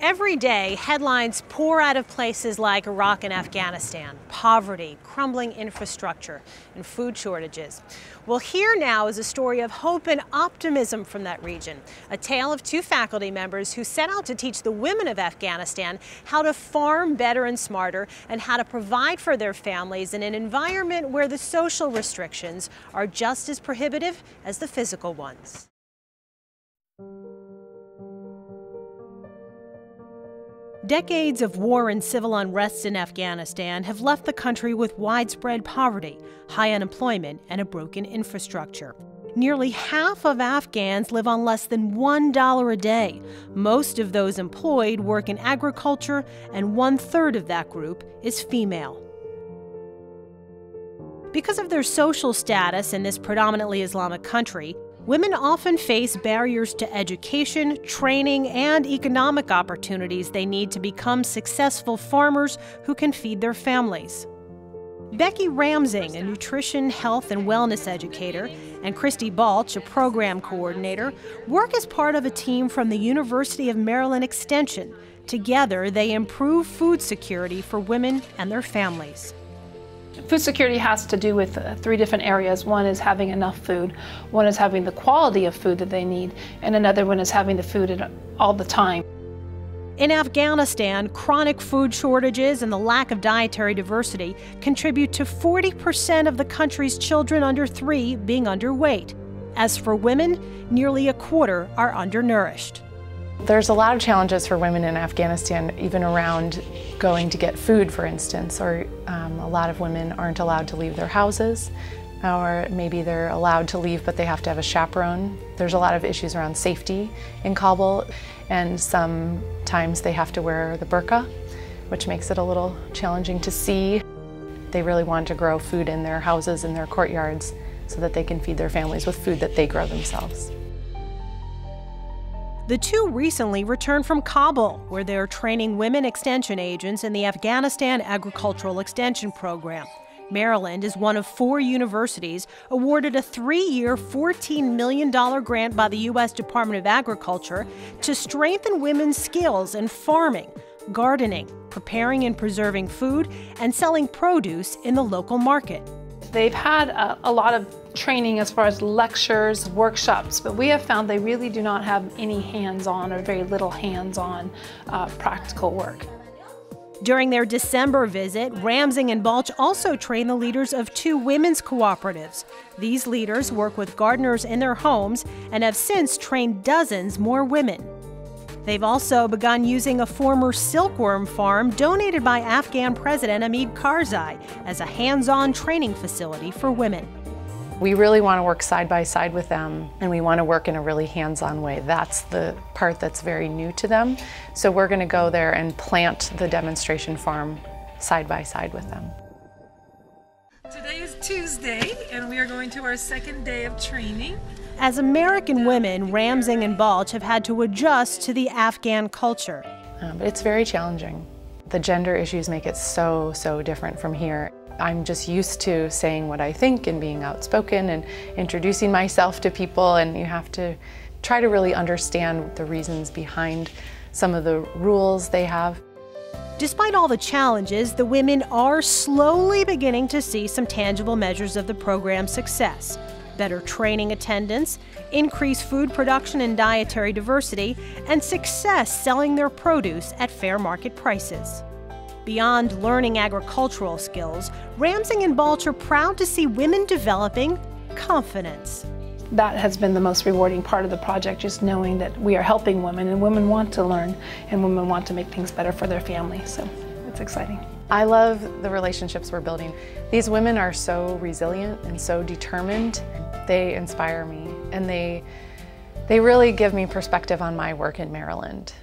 Every day, headlines pour out of places like Iraq and Afghanistan, poverty, crumbling infrastructure, and food shortages. Well, here now is a story of hope and optimism from that region, a tale of two faculty members who set out to teach the women of Afghanistan how to farm better and smarter and how to provide for their families in an environment where the social restrictions are just as prohibitive as the physical ones. Decades of war and civil unrest in Afghanistan have left the country with widespread poverty, high unemployment, and a broken infrastructure. Nearly half of Afghans live on less than $1 a day. Most of those employed work in agriculture, and 1/3 of that group is female. Because of their social status in this predominantly Islamic country, women often face barriers to education, training, and economic opportunities they need to become successful farmers who can feed their families. Becky Ramsing, a nutrition, health, and wellness educator, and Christy Balch, a program coordinator, work as part of a team from the University of Maryland Extension. Together, they improve food security for women and their families. Food security has to do with three different areas. One is having enough food, one is having the quality of food that they need, and another one is having the food all the time. In Afghanistan, chronic food shortages and the lack of dietary diversity contribute to 40% of the country's children under 3 being underweight. As for women, nearly a quarter are undernourished. There's a lot of challenges for women in Afghanistan, even around going to get food, for instance, or a lot of women aren't allowed to leave their houses, or maybe they're allowed to leave but they have to have a chaperone. There's a lot of issues around safety in Kabul, and sometimes they have to wear the burqa, which makes it a little challenging to see. They really want to grow food in their houses and their courtyards so that they can feed their families with food that they grow themselves. The two recently returned from Kabul, where they're training women extension agents in the Afghanistan Agricultural Extension Program. Maryland is one of 4 universities awarded a 3-year, $14 million grant by the U.S. Department of Agriculture to strengthen women's skills in farming, gardening, preparing and preserving food, and selling produce in the local market. They've had a lot of training as far as lectures, workshops, but we have found they really do not have any hands-on or very little hands-on practical work. During their December visit, Ramsing and Balch also trained the leaders of 2 women's cooperatives. These leaders work with gardeners in their homes and have since trained dozens more women. They've also begun using a former silkworm farm donated by Afghan President Hamid Karzai as a hands-on training facility for women. We really want to work side by side with them, and we want to work in a really hands-on way. That's the part that's very new to them. So we're going to go there and plant the demonstration farm side by side with them. Today is Tuesday, and we are going to our second day of training. As American women, Ramsing and Balch have had to adjust to the Afghan culture. But it's very challenging. The gender issues make it so different from here. I'm just used to saying what I think and being outspoken and introducing myself to people, and you have to try to really understand the reasons behind some of the rules they have. Despite all the challenges, the women are slowly beginning to see some tangible measures of the program's success. Better training attendance, increased food production and dietary diversity, and success selling their produce at fair market prices. Beyond learning agricultural skills, Ramsing and Balch are proud to see women developing confidence. That has been the most rewarding part of the project, just knowing that we are helping women, and women want to learn, and women want to make things better for their family, so it's exciting. I love the relationships we're building. These women are so resilient and so determined. They inspire me, and they really give me perspective on my work in Maryland.